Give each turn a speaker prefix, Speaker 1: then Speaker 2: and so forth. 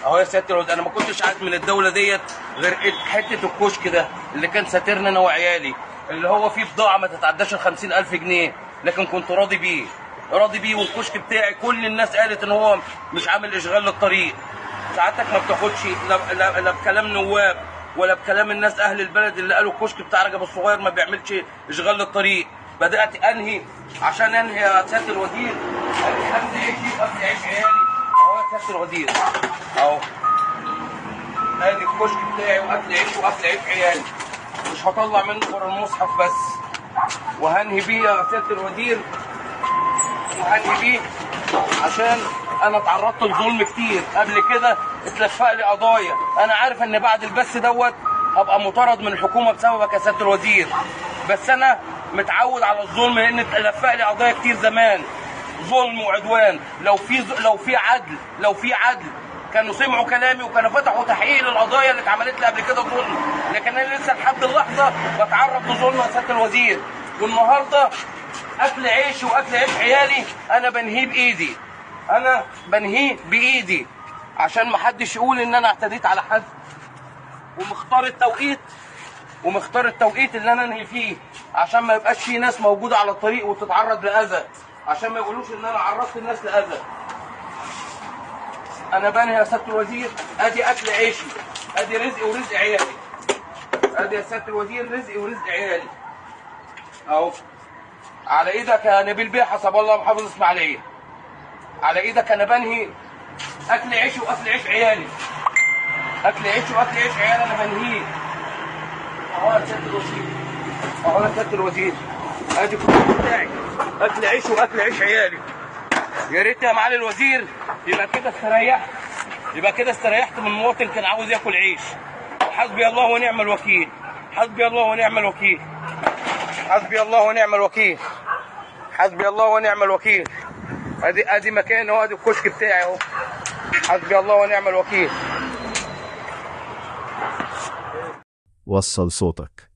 Speaker 1: اهو يا سياده الوزير، انا ما كنتش عارف من الدوله ديت غير حته الكشك ده اللي كان ساترنا انا وعيالي، اللي هو فيه بضاعه ما تتعداش ال 50,000 جنيه، لكن كنت راضي بيه والكشك بتاعي كل الناس قالت ان هو مش عامل اشغال للطريق. سعادتك ما بتاخدش لا بكلام نواب ولا بكلام الناس اهل البلد اللي قالوا الكشك بتاع رجب الصغير ما بيعملش اشغال للطريق. بدات انهي عشان انهي يا سياده الوزير، اكل عيشي واكل عيش عيالي. اهو يا سياده الوزير اهو ادي الكشك بتاعي واكل عيش واكل عيش عيالي، مش هطلع منه غير المصحف بس، وهنهي بيه يا سياده الوزير، وهنهي بيه عشان انا اتعرضت لظلم كتير قبل كده، اتلفق لي قضايا. انا عارف ان بعد البث دوت هبقى مطارد من الحكومه بسببك يا سياده الوزير، بس انا متعود على الظلم لان اتلفق لي قضايا كتير زمان، ظلم وعدوان. لو في عدل كانوا سمعوا كلامي وكانوا فتحوا تحقيق للقضايا اللي اتعملت لي قبل كده ظلم، لكن انا لسه لحد اللحظه بتعرض لظلم يا سياده الوزير. والنهارده اكل عيشي واكل عيش عيالي انا بنهيه بايدي عشان ما حدش يقول ان انا اعتديت على حد، ومختار التوقيت اللي انا انهي فيه عشان ما يبقاش في ناس موجوده على الطريق وتتعرض لاذى، عشان ما يقولوش ان انا عرضت الناس لاذى. انا بنهي يا سياده الوزير، ادي اكل عيشي، ادي رزقي ورزق عيالي، ادي يا سياده الوزير رزقي ورزق عيالي اهو على ايدك يا نبيل بيه حسب الله محافظ اسماعيليه، على ايدك انا بنهي اكل عيشي واكل عيش عيالي، اكل عيشي واكل عيش عيالي انا بنهيه اهو يا سياده الوزير، اهو يا سياده الوزير ادي الكشك بتاعي اكل عيشي واكل عيش عيالي. يا ريت يا معالي الوزير يبقى كده استريحت من مواطن كان عاوز ياكل عيش. حسبي الله ونعم الوكيل، حسبي الله ونعم الوكيل، حسبي الله ونعم الوكيل، حسبي الله ونعم الوكيل. ادي مكان اهو، ادي الكشك بتاعي اهو، حسبي الله ونعم الوكيل.
Speaker 2: وصل صوتك.